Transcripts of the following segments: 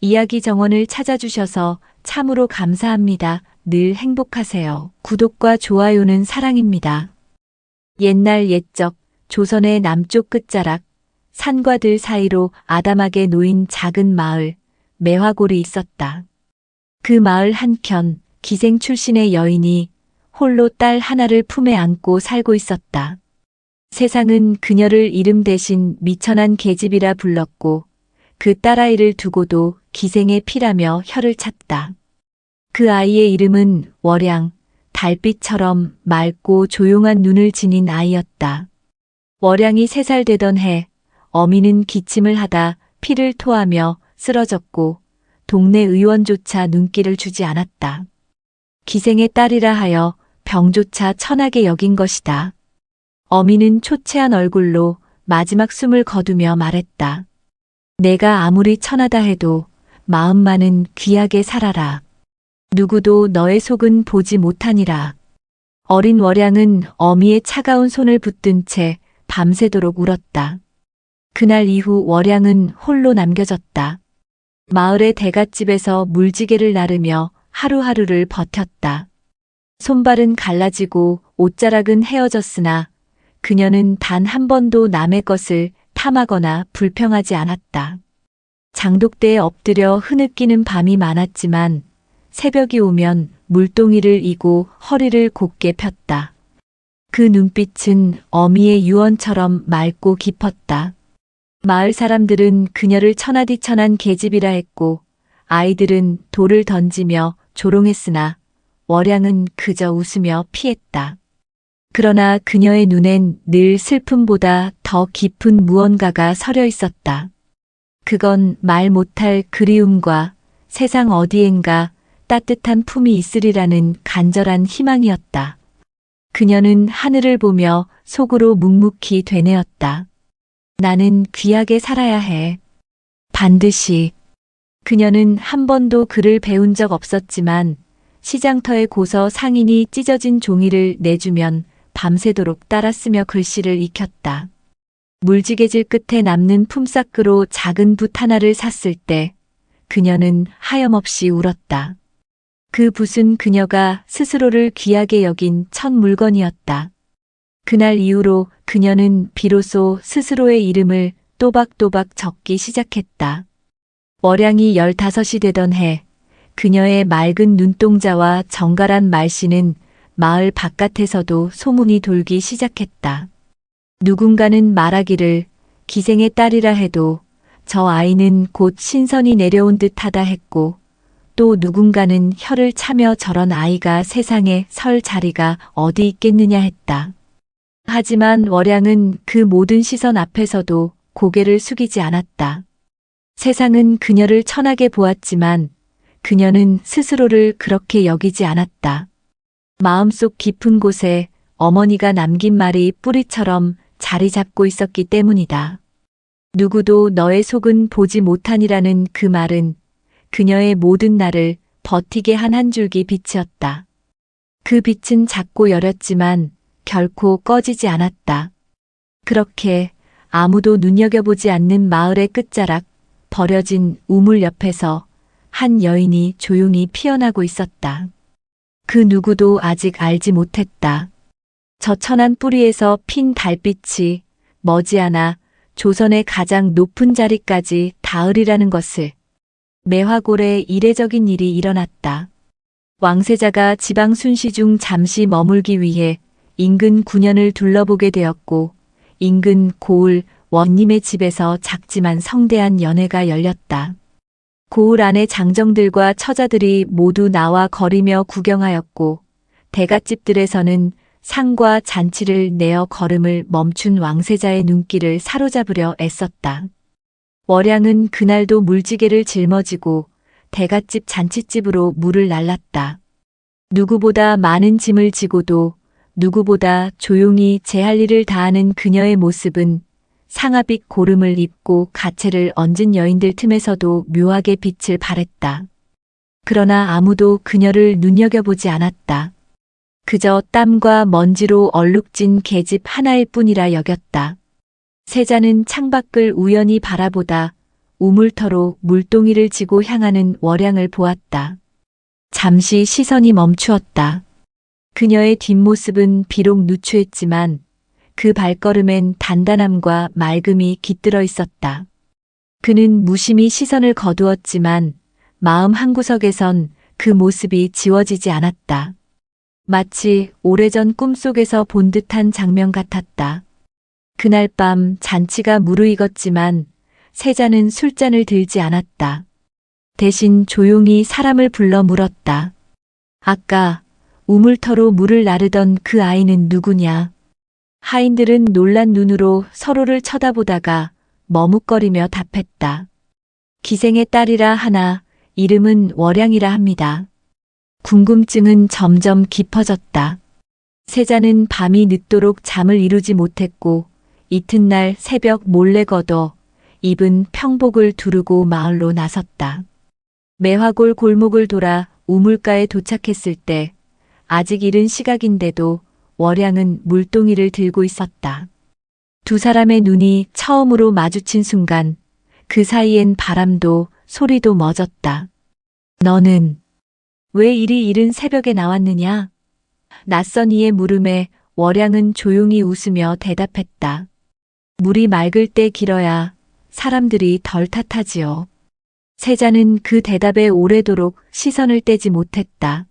이야기 정원을 찾아주셔서 참으로 감사합니다. 늘 행복하세요. 구독과 좋아요는 사랑입니다. 옛날 옛적 조선의 남쪽 끝자락 산과 들 사이로 아담하게 놓인 작은 마을 매화골이 있었다. 그 마을 한켠 기생 출신의 여인이 홀로 딸 하나를 품에 안고 살고 있었다. 세상은 그녀를 이름 대신 미천한 계집이라 불렀고 그 딸아이를 두고도 기생의 피라며 혀를 찼다. 그 아이의 이름은 월양, 달빛처럼 맑고 조용한 눈을 지닌 아이였다. 월양이 3살 되던 해 어미는 기침을 하다 피를 토하며 쓰러졌고 동네 의원조차 눈길을 주지 않았다. 기생의 딸이라 하여 병조차 천하게 여긴 것이다. 어미는 초췌한 얼굴로 마지막 숨을 거두며 말했다. 내가 아무리 천하다 해도 마음만은 귀하게 살아라. 누구도 너의 속은 보지 못하니라. 어린 월양은 어미의 차가운 손을 붙든 채 밤새도록 울었다. 그날 이후 월양은 홀로 남겨졌다. 마을의 대갓집에서 물지개를 나르며 하루하루를 버텼다. 손발은 갈라지고 옷자락은 헤어졌으나 그녀는 단 한 번도 남의 것을 탐하거나 불평하지 않았다. 장독대에 엎드려 흐느끼는 밤이 많았지만 새벽이 오면 물동이를 이고 허리를 곧게 폈다. 그 눈빛은 어미의 유언처럼 맑고 깊었다. 마을 사람들은 그녀를 천하디천한 계집이라 했고 아이들은 돌을 던지며 조롱했으나 월양은 그저 웃으며 피했다. 그러나 그녀의 눈엔 늘 슬픔보다 더 깊은 무언가가 서려 있었다. 그건 말 못할 그리움과 세상 어디엔가 따뜻한 품이 있으리라는 간절한 희망이었다. 그녀는 하늘을 보며 속으로 묵묵히 되뇌었다. 나는 귀하게 살아야 해. 반드시. 그녀는 한 번도 글을 배운 적 없었지만 시장터에 고서 상인이 찢어진 종이를 내주면 밤새도록 따라 쓰며 글씨를 익혔다. 물지개질 끝에 남는 품삯으로 작은 붓 하나를 샀을 때 그녀는 하염없이 울었다. 그 붓은 그녀가 스스로를 귀하게 여긴 첫 물건이었다. 그날 이후로 그녀는 비로소 스스로의 이름을 또박또박 적기 시작했다. 월양이 15이 되던 해 그녀의 맑은 눈동자와 정갈한 말씨는 마을 바깥에서도 소문이 돌기 시작했다. 누군가는 말하기를 기생의 딸이라 해도 저 아이는 곧 신선이 내려온 듯하다 했고 또 누군가는 혀를 차며 저런 아이가 세상에 설 자리가 어디 있겠느냐 했다. 하지만 월양은 그 모든 시선 앞에서도 고개를 숙이지 않았다. 세상은 그녀를 천하게 보았지만 그녀는 스스로를 그렇게 여기지 않았다. 마음속 깊은 곳에 어머니가 남긴 말이 뿌리처럼 자리 잡고 있었기 때문이다. 누구도 너의 속은 보지 못하니라는 그 말은 그녀의 모든 날을 버티게 한 한 줄기 빛이었다. 그 빛은 작고 여렸지만 결코 꺼지지 않았다. 그렇게 아무도 눈여겨보지 않는 마을의 끝자락 버려진 우물 옆에서 한 여인이 조용히 피어나고 있었다. 그 누구도 아직 알지 못했다. 저 천한 뿌리에서 핀 달빛이 머지않아 조선의 가장 높은 자리까지 닿으리라는 것을. 매화골에 이례적인 일이 일어났다. 왕세자가 지방 순시 중 잠시 머물기 위해 인근 군현을 둘러보게 되었고 인근 고을 원님의 집에서 작지만 성대한 연회가 열렸다. 고을 안의 장정들과 처자들이 모두 나와 거리며 구경하였고 대갓집들에서는 상과 잔치를 내어 걸음을 멈춘 왕세자의 눈길을 사로잡으려 애썼다. 월양은 그날도 물지개를 짊어지고 대갓집 잔치집으로 물을 날랐다. 누구보다 많은 짐을 지고도 누구보다 조용히 제 할 일을 다하는 그녀의 모습은 상아빛 고름을 입고 가채를 얹은 여인들 틈에서도 묘하게 빛을 발했다. 그러나 아무도 그녀를 눈여겨보지 않았다. 그저 땀과 먼지로 얼룩진 계집 하나일 뿐이라 여겼다. 세자는 창밖을 우연히 바라보다 우물터로 물동이를 지고 향하는 월양을 보았다. 잠시 시선이 멈추었다. 그녀의 뒷모습은 비록 누추했지만 그 발걸음엔 단단함과 맑음이 깃들어 있었다. 그는 무심히 시선을 거두었지만 마음 한구석에선 그 모습이 지워지지 않았다. 마치 오래전 꿈속에서 본 듯한 장면 같았다. 그날 밤 잔치가 무르익었지만 세자는 술잔을 들지 않았다. 대신 조용히 사람을 불러 물었다. 아까 우물터로 물을 나르던 그 아이는 누구냐? 하인들은 놀란 눈으로 서로를 쳐다보다가 머뭇거리며 답했다. 기생의 딸이라 하나 이름은 월양이라 합니다. 궁금증은 점점 깊어졌다. 세자는 밤이 늦도록 잠을 이루지 못했고 이튿날 새벽 몰래 걷어 입은 평복을 두르고 마을로 나섰다. 매화골 골목을 돌아 우물가에 도착했을 때 아직 이른 시각인데도 월양은 물동이를 들고 있었다. 두 사람의 눈이 처음으로 마주친 순간 그 사이엔 바람도 소리도 멎었다. 너는 왜 이리 이른 새벽에 나왔느냐? 낯선 이의 물음에 월양은 조용히 웃으며 대답했다. 물이 맑을 때 길어야 사람들이 덜 탓하지요. 세자는 그 대답에 오래도록 시선을 떼지 못했다.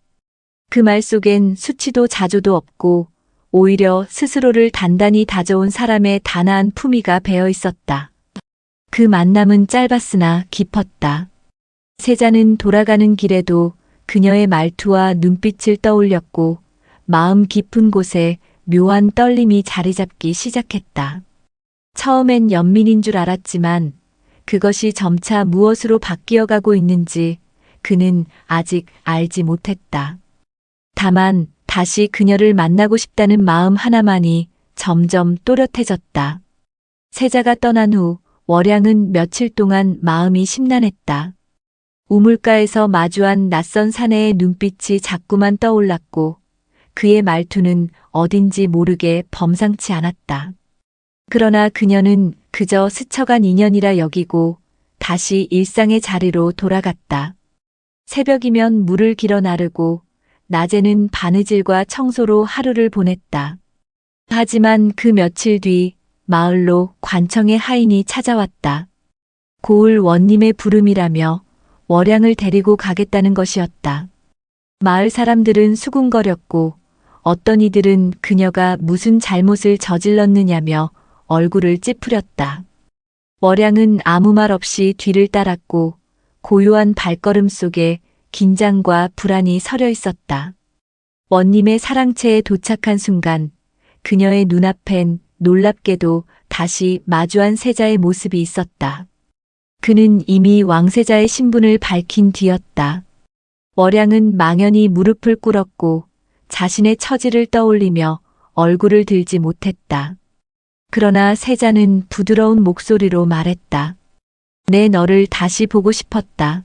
그 말 속엔 수치도 자조도 없고 오히려 스스로를 단단히 다져온 사람의 단아한 품위가 배어 있었다. 그 만남은 짧았으나 깊었다. 세자는 돌아가는 길에도 그녀의 말투와 눈빛을 떠올렸고 마음 깊은 곳에 묘한 떨림이 자리 잡기 시작했다. 처음엔 연민인 줄 알았지만 그것이 점차 무엇으로 바뀌어가고 있는지 그는 아직 알지 못했다. 다만 다시 그녀를 만나고 싶다는 마음 하나만이 점점 또렷해졌다. 세자가 떠난 후 월양은 며칠 동안 마음이 심란했다. 우물가에서 마주한 낯선 사내의 눈빛이 자꾸만 떠올랐고 그의 말투는 어딘지 모르게 범상치 않았다. 그러나 그녀는 그저 스쳐간 인연이라 여기고 다시 일상의 자리로 돌아갔다. 새벽이면 물을 길어 나르고 낮에는 바느질과 청소로 하루를 보냈다. 하지만 그 며칠 뒤 마을로 관청의 하인이 찾아왔다. 고을 원님의 부름이라며 월양을 데리고 가겠다는 것이었다. 마을 사람들은 수군거렸고 어떤 이들은 그녀가 무슨 잘못을 저질렀느냐며 얼굴을 찌푸렸다. 월양은 아무 말 없이 뒤를 따랐고 고요한 발걸음 속에 긴장과 불안이 서려 있었다. 원님의 사랑채에 도착한 순간 그녀의 눈앞엔 놀랍게도 다시 마주한 세자의 모습이 있었다. 그는 이미 왕세자의 신분을 밝힌 뒤였다. 월양은 망연히 무릎을 꿇었고 자신의 처지를 떠올리며 얼굴을 들지 못했다. 그러나 세자는 부드러운 목소리로 말했다. 내 너를 다시 보고 싶었다.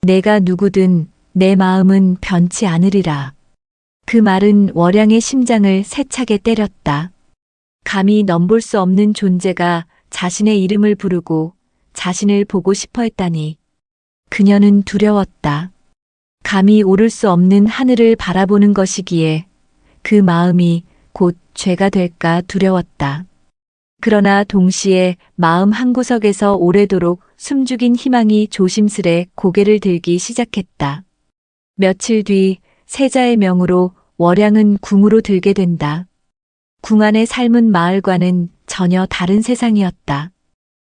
내가 누구든 내 마음은 변치 않으리라. 그 말은 월양의 심장을 세차게 때렸다. 감히 넘볼 수 없는 존재가 자신의 이름을 부르고 자신을 보고 싶어 했다니. 그녀는 두려웠다. 감히 오를 수 없는 하늘을 바라보는 것이기에 그 마음이 곧 죄가 될까 두려웠다. 그러나 동시에 마음 한구석에서 오래도록 숨죽인 희망이 조심스레 고개를 들기 시작했다. 며칠 뒤 세자의 명으로 월양은 궁으로 들게 된다. 궁 안의 삶은 마을과는 전혀 다른 세상이었다.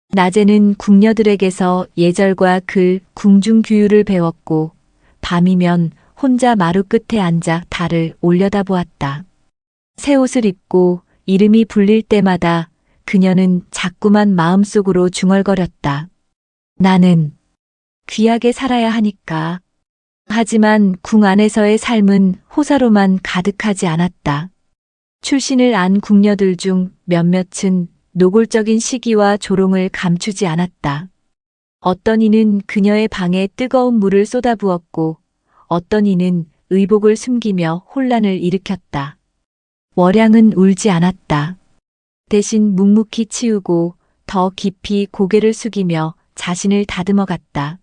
낮에는 궁녀들에게서 예절과 글, 궁중규율을 배웠고 밤이면 혼자 마루 끝에 앉아 달을 올려다보았다. 새 옷을 입고 이름이 불릴 때마다 그녀는 자꾸만 마음속으로 중얼거렸다. 나는 귀하게 살아야 하니까. 하지만 궁 안에서의 삶은 호사로만 가득하지 않았다. 출신을 안 궁녀들 중 몇몇은 노골적인 시기와 조롱을 감추지 않았다. 어떤 이는 그녀의 방에 뜨거운 물을 쏟아부었고 어떤 이는 의복을 숨기며 혼란을 일으켰다. 월양은 울지 않았다. 대신 묵묵히 치우고 더 깊이 고개를 숙이며 자신을 다듬어 갔다.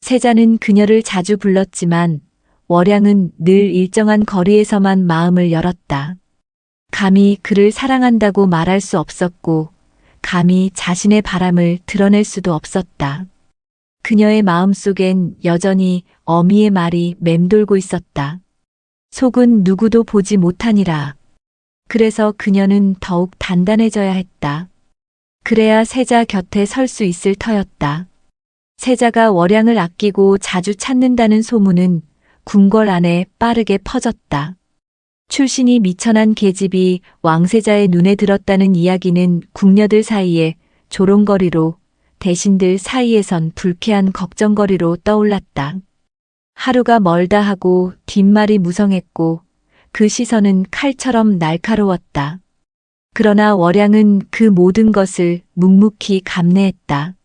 세자는 그녀를 자주 불렀지만 월양은 늘 일정한 거리에서만 마음을 열었다. 감히 그를 사랑한다고 말할 수 없었고, 감히 자신의 바람을 드러낼 수도 없었다. 그녀의 마음속엔 여전히 어미의 말이 맴돌고 있었다. 속은 누구도 보지 못하니라. 그래서 그녀는 더욱 단단해져야 했다. 그래야 세자 곁에 설 수 있을 터였다. 세자가 월양을 아끼고 자주 찾는다는 소문은 궁궐 안에 빠르게 퍼졌다. 출신이 미천한 계집이 왕세자의 눈에 들었다는 이야기는 궁녀들 사이에 조롱거리로, 대신들 사이에선 불쾌한 걱정거리로 떠올랐다. 하루가 멀다 하고 뒷말이 무성했고 그 시선은 칼처럼 날카로웠다. 그러나 월양은 그 모든 것을 묵묵히 감내했다.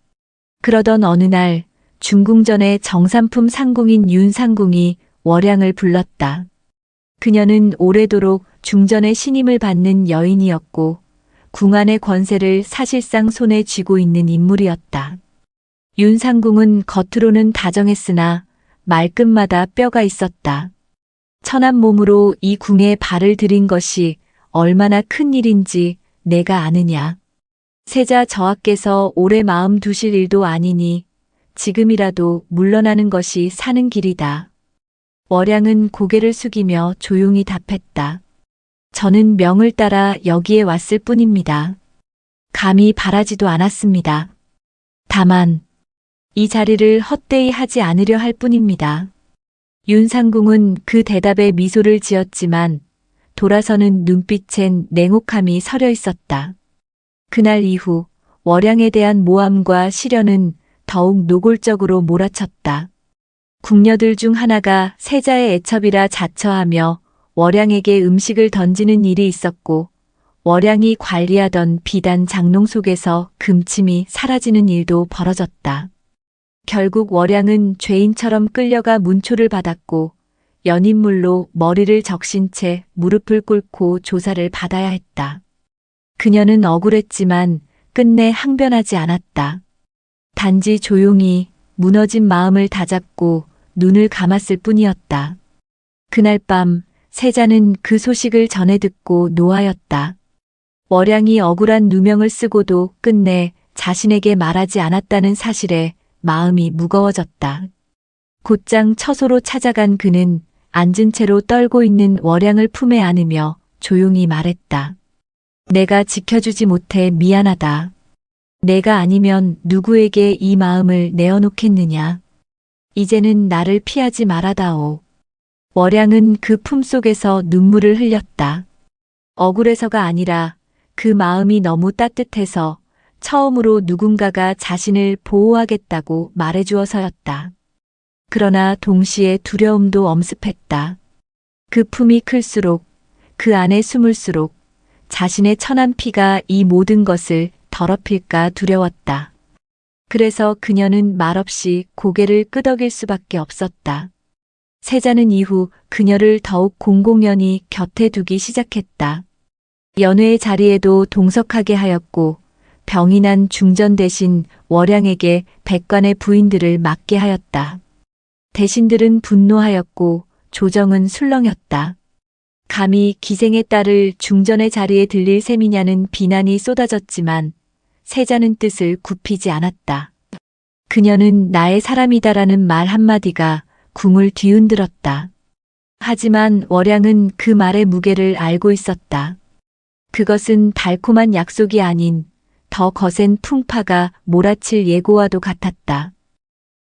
그러던 어느 날 중궁전의 정삼품 상궁인 윤상궁이 월양을 불렀다. 그녀는 오래도록 중전의 신임을 받는 여인이었고 궁안의 권세를 사실상 손에 쥐고 있는 인물이었다. 윤상궁은 겉으로는 다정했으나 말끝마다 뼈가 있었다. 천한 몸으로 이 궁에 발을 들인 것이 얼마나 큰 일인지 내가 아느냐. 세자 저하께서 오래 마음 두실 일도 아니니 지금이라도 물러나는 것이 사는 길이다. 월양은 고개를 숙이며 조용히 답했다. 저는 명을 따라 여기에 왔을 뿐입니다. 감히 바라지도 않았습니다. 다만 이 자리를 헛되이 하지 않으려 할 뿐입니다. 윤상궁은 그 대답에 미소를 지었지만 돌아서는 눈빛엔 냉혹함이 서려 있었다. 그날 이후 월양에 대한 모함과 시련은 더욱 노골적으로 몰아쳤다. 궁녀들 중 하나가 세자의 애첩이라 자처하며 월양에게 음식을 던지는 일이 있었고 월양이 관리하던 비단 장롱 속에서 금침이 사라지는 일도 벌어졌다. 결국 월양은 죄인처럼 끌려가 문초를 받았고 연인물로 머리를 적신 채 무릎을 꿇고 조사를 받아야 했다. 그녀는 억울했지만 끝내 항변하지 않았다. 단지 조용히 무너진 마음을 다잡고 눈을 감았을 뿐이었다. 그날 밤 세자는 그 소식을 전해 듣고 노하였다. 월양이 억울한 누명을 쓰고도 끝내 자신에게 말하지 않았다는 사실에 마음이 무거워졌다. 곧장 처소로 찾아간 그는 앉은 채로 떨고 있는 월양을 품에 안으며 조용히 말했다. 내가 지켜주지 못해 미안하다. 내가 아니면 누구에게 이 마음을 내어놓겠느냐. 이제는 나를 피하지 말아다오. 월양은 그 품속에서 눈물을 흘렸다. 억울해서가 아니라 그 마음이 너무 따뜻해서 처음으로 누군가가 자신을 보호하겠다고 말해주어서였다. 그러나 동시에 두려움도 엄습했다. 그 품이 클수록 그 안에 숨을수록 자신의 천한 피가 이 모든 것을 더럽힐까 두려웠다. 그래서 그녀는 말없이 고개를 끄덕일 수밖에 없었다. 세자는 이후 그녀를 더욱 공공연히 곁에 두기 시작했다. 연회의 자리에도 동석하게 하였고 병이 난 중전 대신 월양에게 백관의 부인들을 맡게 하였다. 대신들은 분노하였고 조정은 술렁였다. 감히 기생의 딸을 중전의 자리에 들릴 셈이냐는 비난이 쏟아졌지만 세자는 뜻을 굽히지 않았다. 그녀는 나의 사람이다라는 말 한마디가 궁을 뒤흔들었다. 하지만 월양은 그 말의 무게를 알고 있었다. 그것은 달콤한 약속이 아닌 더 거센 풍파가 몰아칠 예고와도 같았다.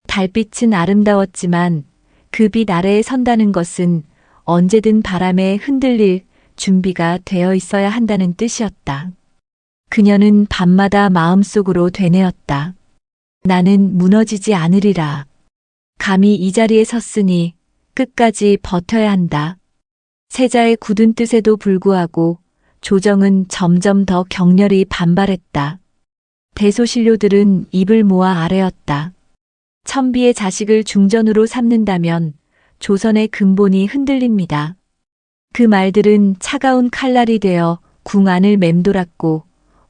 달빛은 아름다웠지만 그 빛 아래에 선다는 것은 언제든 바람에 흔들릴 준비가 되어 있어야 한다는 뜻이었다. 그녀는 밤마다 마음속으로 되뇌었다. 나는 무너지지 않으리라. 감히 이 자리에 섰으니 끝까지 버텨야 한다. 세자의 굳은 뜻에도 불구하고 조정은 점점 더 격렬히 반발했다. 대소신료들은 입을 모아 아뢰었다. 천비의 자식을 중전으로 삼는다면 조선의 근본이 흔들립니다. 그 말들은 차가운 칼날이 되어 궁 안을 맴돌았고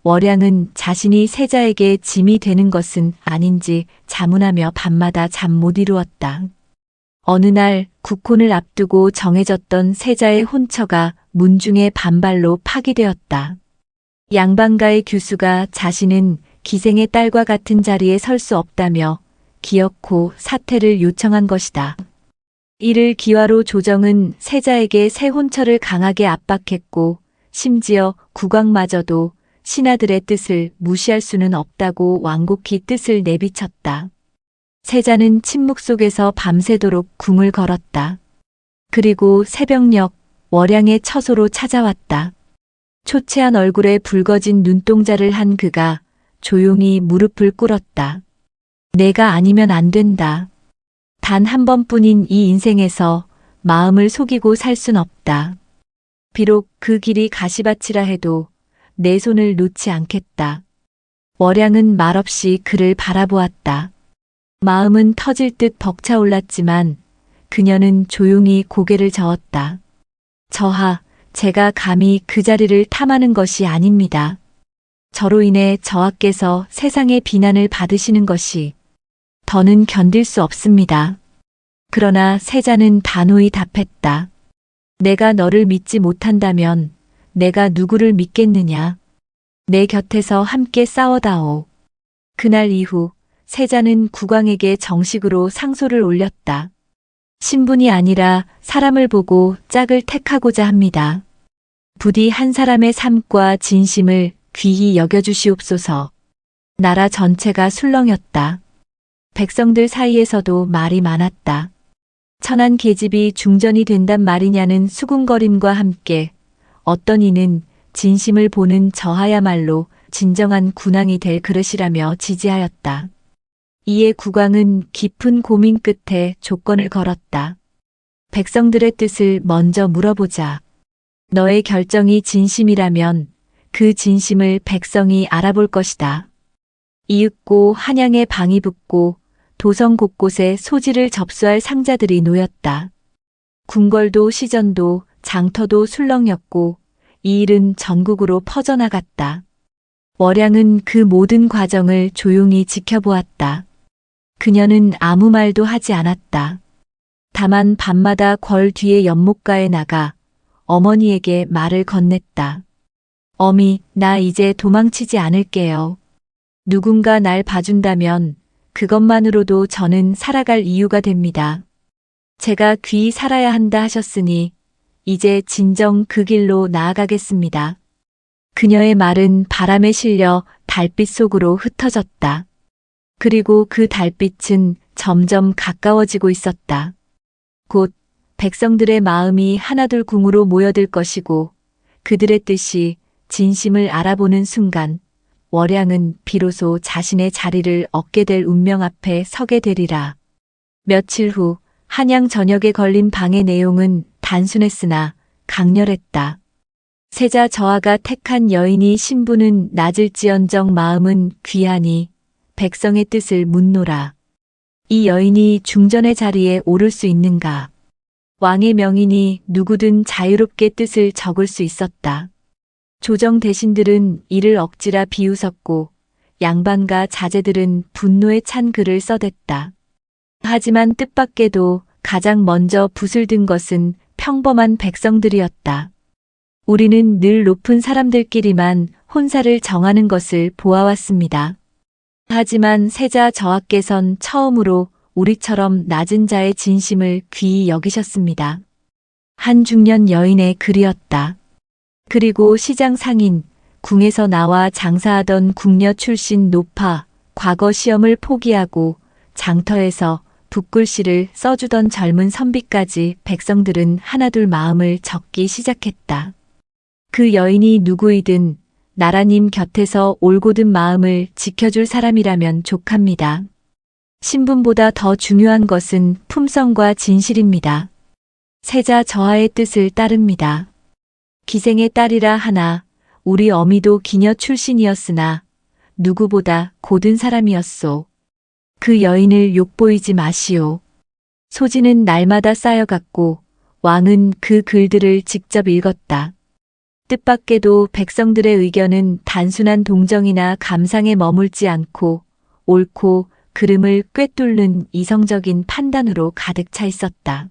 월양은 자신이 세자에게 짐이 되는 것은 아닌지 자문하며 밤마다 잠 못 이루었다. 어느 날 국혼을 앞두고 정해졌던 세자의 혼처가 문중의 반발로 파기되었다. 양반가의 규수가 자신은 기생의 딸과 같은 자리에 설 수 없다며 기어코 사퇴를 요청한 것이다. 이를 기화로 조정은 세자에게 새 혼처를 강하게 압박했고 심지어 국왕마저도 신하들의 뜻을 무시할 수는 없다고 완곡히 뜻을 내비쳤다. 세자는 침묵 속에서 밤새도록 궁을 걸었다. 그리고 새벽녘 월양의 처소로 찾아왔다. 초췌한 얼굴에 붉어진 눈동자를 한 그가 조용히 무릎을 꿇었다. 내가 아니면 안 된다. 단 한 번뿐인 이 인생에서 마음을 속이고 살 순 없다. 비록 그 길이 가시밭이라 해도 내 손을 놓지 않겠다. 월양은 말없이 그를 바라보았다. 마음은 터질 듯 벅차올랐지만 그녀는 조용히 고개를 저었다. 저하, 제가 감히 그 자리를 탐하는 것이 아닙니다. 저로 인해 저하께서 세상의 비난을 받으시는 것이 더는 견딜 수 없습니다. 그러나 세자는 단호히 답했다. 내가 너를 믿지 못한다면 내가 누구를 믿겠느냐. 내 곁에서 함께 싸워다오. 그날 이후 세자는 국왕에게 정식으로 상소를 올렸다. 신분이 아니라 사람을 보고 짝을 택하고자 합니다. 부디 한 사람의 삶과 진심을 귀히 여겨주시옵소서. 나라 전체가 술렁였다. 백성들 사이에서도 말이 많았다. 천한 계집이 중전이 된단 말이냐는 수군거림과 함께 어떤 이는 진심을 보는 저하야말로 진정한 군왕이 될 그릇이라며 지지하였다. 이에 국왕은 깊은 고민 끝에 조건을 걸었다. 백성들의 뜻을 먼저 물어보자. 너의 결정이 진심이라면 그 진심을 백성이 알아볼 것이다. 이윽고 한양에 방이 붙고 도성 곳곳에 소지를 접수할 상자들이 놓였다. 궁궐도 시전도 장터도 술렁였고 이 일은 전국으로 퍼져나갔다. 월양은 그 모든 과정을 조용히 지켜보았다. 그녀는 아무 말도 하지 않았다. 다만 밤마다 궐 뒤에 연못가에 나가 어머니에게 말을 건넸다. 어미, 나 이제 도망치지 않을게요. 누군가 날 봐준다면 그것만으로도 저는 살아갈 이유가 됩니다. 제가 귀히 살아야 한다 하셨으니 이제 진정 그 길로 나아가겠습니다. 그녀의 말은 바람에 실려 달빛 속으로 흩어졌다. 그리고 그 달빛은 점점 가까워지고 있었다. 곧 백성들의 마음이 하나둘 궁으로 모여들 것이고 그들의 뜻이 진심을 알아보는 순간 월양은 비로소 자신의 자리를 얻게 될 운명 앞에 서게 되리라. 며칠 후 한양 전역에 걸린 방의 내용은 단순했으나 강렬했다. 세자 저하가 택한 여인이 신분은 낮을지언정 마음은 귀하니 백성의 뜻을 묻노라. 이 여인이 중전의 자리에 오를 수 있는가? 왕의 명인이 누구든 자유롭게 뜻을 적을 수 있었다. 조정 대신들은 이를 억지라 비웃었고 양반과 자제들은 분노에 찬 글을 써댔다. 하지만 뜻밖에도 가장 먼저 붓을 든 것은 평범한 백성들이었다. 우리는 늘 높은 사람들끼리만 혼사를 정하는 것을 보아왔습니다. 하지만 세자 저하께선 처음으로 우리처럼 낮은 자의 진심을 귀히 여기셨습니다. 한 중년 여인의 글이었다. 그리고 시장 상인, 궁에서 나와 장사하던 궁녀 출신 노파, 과거 시험을 포기하고 장터에서 붓글씨를 써주던 젊은 선비까지 백성들은 하나둘 마음을 적기 시작했다. 그 여인이 누구이든 나라님 곁에서 올곧은 마음을 지켜줄 사람이라면 족합니다. 신분보다 더 중요한 것은 품성과 진실입니다. 세자 저하의 뜻을 따릅니다. 기생의 딸이라 하나 우리 어미도 기녀 출신이었으나 누구보다 고든 사람이었소. 그 여인을 욕보이지 마시오. 소지는 날마다 쌓여갔고 왕은 그 글들을 직접 읽었다. 뜻밖에도 백성들의 의견은 단순한 동정이나 감상에 머물지 않고 옳고 그름을 꿰뚫는 이성적인 판단으로 가득 차 있었다.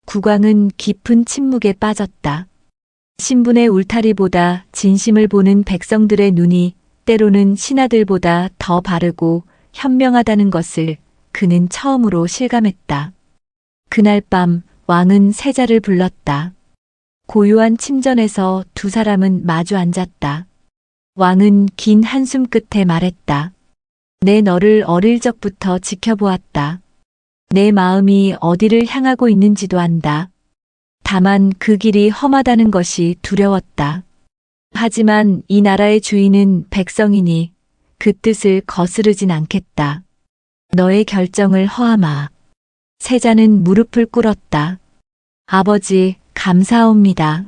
국왕은 깊은 침묵에 빠졌다. 신분의 울타리보다 진심을 보는 백성들의 눈이 때로는 신하들보다 더 바르고 현명하다는 것을 그는 처음으로 실감했다. 그날 밤 왕은 세자를 불렀다. 고요한 침전에서 두 사람은 마주 앉았다. 왕은 긴 한숨 끝에 말했다. 내 너를 어릴 적부터 지켜보았다. 내 마음이 어디를 향하고 있는지도 안다. 다만 그 길이 험하다는 것이 두려웠다. 하지만 이 나라의 주인은 백성이니 그 뜻을 거스르진 않겠다. 너의 결정을 허하마. 세자는 무릎을 꿇었다. 아버지, 감사합니다.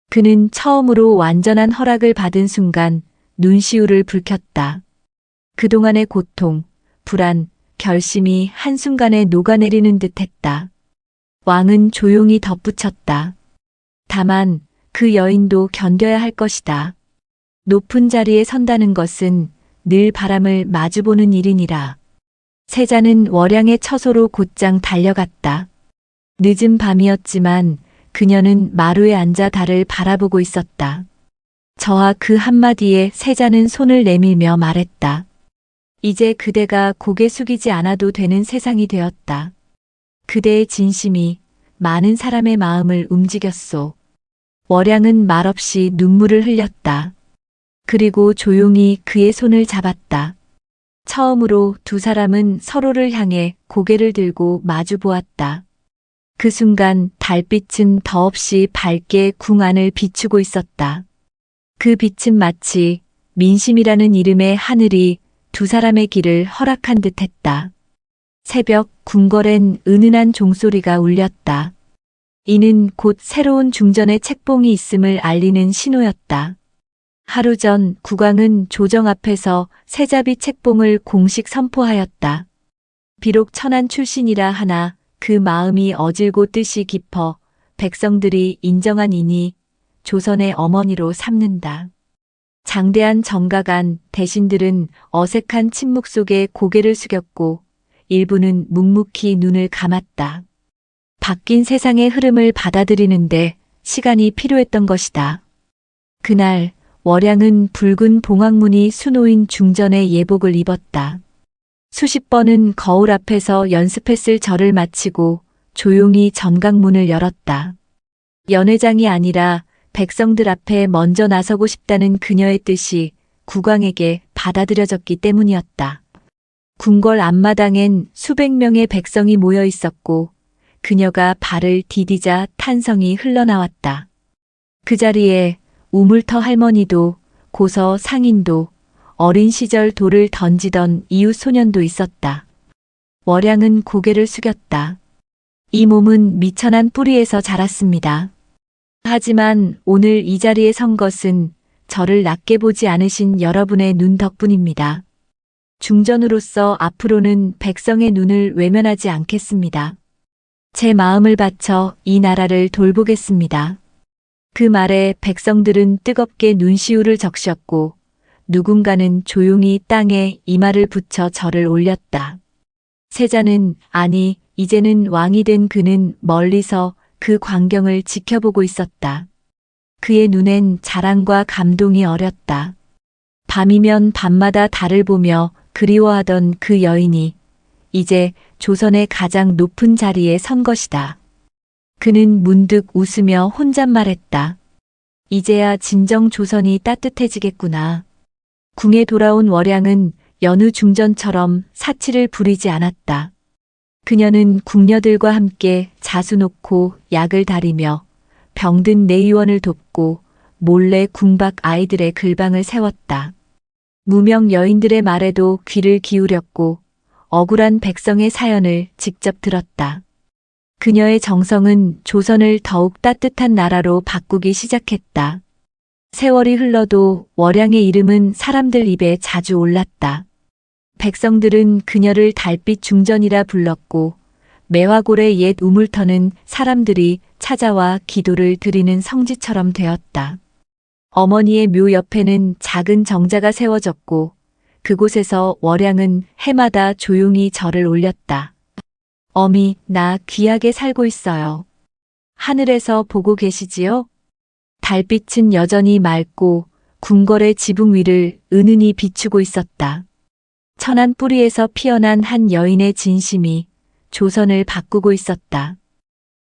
그는 처음으로 완전한 허락을 받은 순간 눈시울을 붉혔다. 그동안의 고통, 불안, 결심이 한순간에 녹아내리는 듯했다. 왕은 조용히 덧붙였다. 다만 그 여인도 견뎌야 할 것이다. 높은 자리에 선다는 것은 늘 바람을 마주보는 일이니라. 세자는 월양의 처소로 곧장 달려갔다. 늦은 밤이었지만 그녀는 마루에 앉아 달을 바라보고 있었다. 저하 그 한마디에 세자는 손을 내밀며 말했다. 이제 그대가 고개 숙이지 않아도 되는 세상이 되었다. 그대의 진심이 많은 사람의 마음을 움직였소. 월양은 말없이 눈물을 흘렸다. 그리고 조용히 그의 손을 잡았다. 처음으로 두 사람은 서로를 향해 고개를 들고 마주 보았다. 그 순간 달빛은 더없이 밝게 궁 안을 비추고 있었다. 그 빛은 마치 민심이라는 이름의 하늘이 두 사람의 길을 허락한 듯했다. 새벽 궁궐엔 은은한 종소리가 울렸다. 이는 곧 새로운 중전의 책봉이 있음을 알리는 신호였다. 하루 전 국왕은 조정 앞에서 세자비 책봉을 공식 선포하였다. 비록 천한 출신이라 하나 그 마음이 어질고 뜻이 깊어 백성들이 인정한 이니 조선의 어머니로 삼는다. 장대한 정가간 대신들은 어색한 침묵 속에 고개를 숙였고 일부는 묵묵히 눈을 감았다. 바뀐 세상의 흐름을 받아들이는데 시간이 필요했던 것이다. 그날 월양은 붉은 봉황무늬 수놓인 중전의 예복을 입었다. 수십 번은 거울 앞에서 연습했을 절을 마치고 조용히 전각문을 열었다. 연회장이 아니라 백성들 앞에 먼저 나서고 싶다는 그녀의 뜻이 국왕에게 받아들여졌기 때문이었다. 궁궐 앞마당엔 수백 명의 백성이 모여 있었고 그녀가 발을 디디자 탄성이 흘러나왔다. 그 자리에 우물터 할머니도 고서 상인도 어린 시절 돌을 던지던 이웃 소년도 있었다. 월양은 고개를 숙였다. 이 몸은 미천한 뿌리에서 자랐습니다. 하지만 오늘 이 자리에 선 것은 저를 낮게 보지 않으신 여러분의 눈 덕분입니다. 중전으로서 앞으로는 백성의 눈을 외면하지 않겠습니다. 제 마음을 바쳐 이 나라를 돌보겠습니다. 그 말에 백성들은 뜨겁게 눈시울을 적셨고 누군가는 조용히 땅에 이마를 붙여 절을 올렸다. 세자는 아니 이제는 왕이 된 그는 멀리서 그 광경을 지켜보고 있었다. 그의 눈엔 자랑과 감동이 어렸다. 밤이면 밤마다 달을 보며 그리워하던 그 여인이 이제 조선의 가장 높은 자리에 선 것이다. 그는 문득 웃으며 혼잣말했다. 이제야 진정 조선이 따뜻해지겠구나. 궁에 돌아온 월양은 여느 중전처럼 사치를 부리지 않았다. 그녀는 궁녀들과 함께 자수 놓고 약을 다리며 병든 내의원을 돕고 몰래 궁 밖 아이들의 글방을 세웠다. 무명 여인들의 말에도 귀를 기울였고 억울한 백성의 사연을 직접 들었다. 그녀의 정성은 조선을 더욱 따뜻한 나라로 바꾸기 시작했다. 세월이 흘러도 월양의 이름은 사람들 입에 자주 올랐다. 백성들은 그녀를 달빛 중전이라 불렀고 매화골의 옛 우물터는 사람들이 찾아와 기도를 드리는 성지처럼 되었다. 어머니의 묘 옆에는 작은 정자가 세워졌고 그곳에서 월양은 해마다 조용히 절을 올렸다. 어미, 나 귀하게 살고 있어요. 하늘에서 보고 계시지요? 달빛은 여전히 맑고 궁궐의 지붕 위를 은은히 비추고 있었다. 천안 뿌리에서 피어난 한 여인의 진심이 조선을 바꾸고 있었다.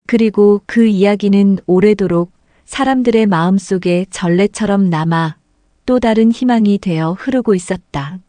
그리고 그 이야기는 오래도록 사람들의 마음속에 전래처럼 남아 또 다른 희망이 되어 흐르고 있었다.